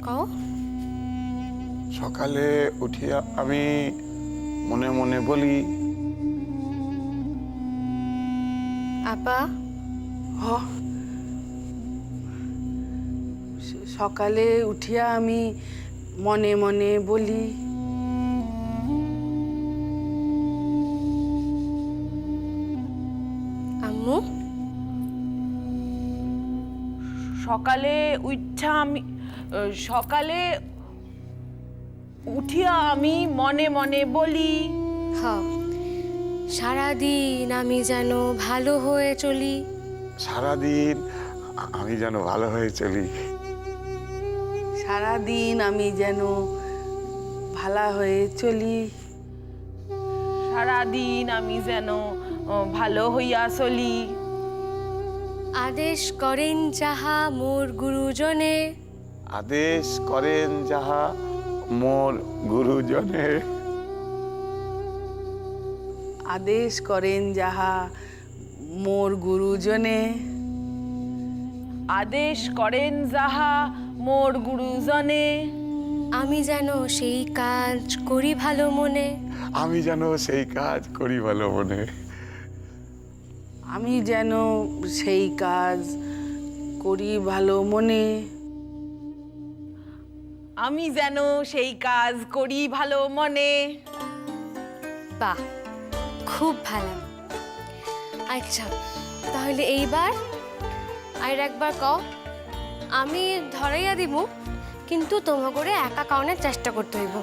কও। সকালে উঠিয়া আমি মনে মনে বলি, আপা সকালে উঠিয়া আমি মনে মনে বলি, আম্মু সকালে উঠিয়া আমি মনে মনে বলি, হ্যাঁ, সারাদিন আমি যেন ভালো হয়ে চলি। সারাদিন আমি যেন ভালো হয়ে চলি। সারাদিন আমি যেন ভালা হয়ে চলি। সারাদিন আমি যেন ভালো হইয়া চলি। আদেশ করেন যাহা মোর গুরুজনে। আদেশ করেন যাহা মোর গুরুজনে। আদেশ করেন যাহা মোর গুরুজনে। আদেশ করেন যাহা মোর গুরুজনে। আমি যেন সেই কাজ করি ভালো মনে। আমি যেন সেই কাজ করি ভালো মনে। আমি যেন সেই কাজ করি ভালো মনে। আমি যেন সেই কাজ করি ভালো মনে। বাহ, খুব ভালো। আচ্ছা, তাহলে এইবার আর একবার কও। আমি ধরাইয়া দিব, কিন্তু তোমা করে একা কাউনের চেষ্টা করতে হইব।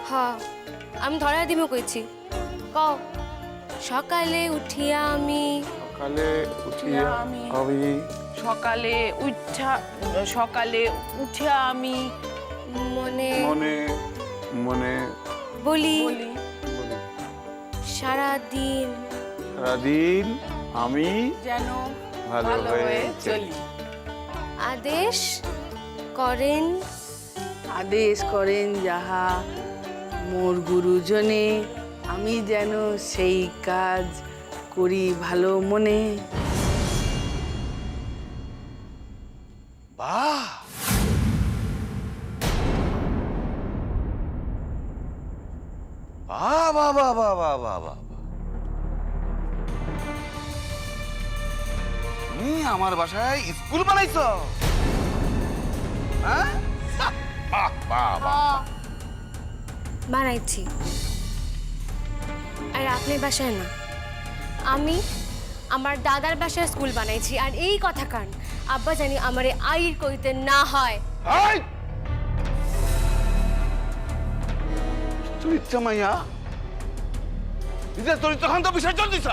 হ্যাঁ, আমি ধরাইয়া দিব কইছি। কও। সকালে উঠিয়া আমি। সকালে উঠিয়া আমি সকালে উঠিয়া আমি মনে মনে মনে বলি, বলি, সারাদিন সারাদিন আমি যেন ভালো হয়ে চলি। আদেশ করেন। আদেশ করেন যাহা মোর গুরুজনে। আমি যেন সেই কাজ করি ভালো মনে। বাহ, বাহ বাহ বাহ বাহ বাহ বাহ বাহ। তুমি আমার বাসায় স্কুল বানাইছো? হ্যাঁ? বাহ বাহ বাহ। বানাইছি। আর আপনার বাসায় না, আমি আমার দাদার বাসায় স্কুল বানাইছি। আর এই কথা কান আব্বা জানি আমারে আইর কইতে না হয়। এই! চরিত্র মাইয়া, নিজের চরিত্র খান তো বিসর্জন দিছ,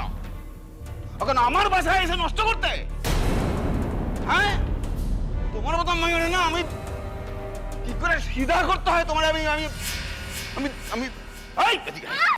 এখন আমার বাসায় এসে নষ্ট করতে। হ্যাঁ, তোমার মতো মাইয়া না, আমি কি করে সিধা করতে হয় তোমার। আমি আমি আমি আমি এই, এদিকে আয়।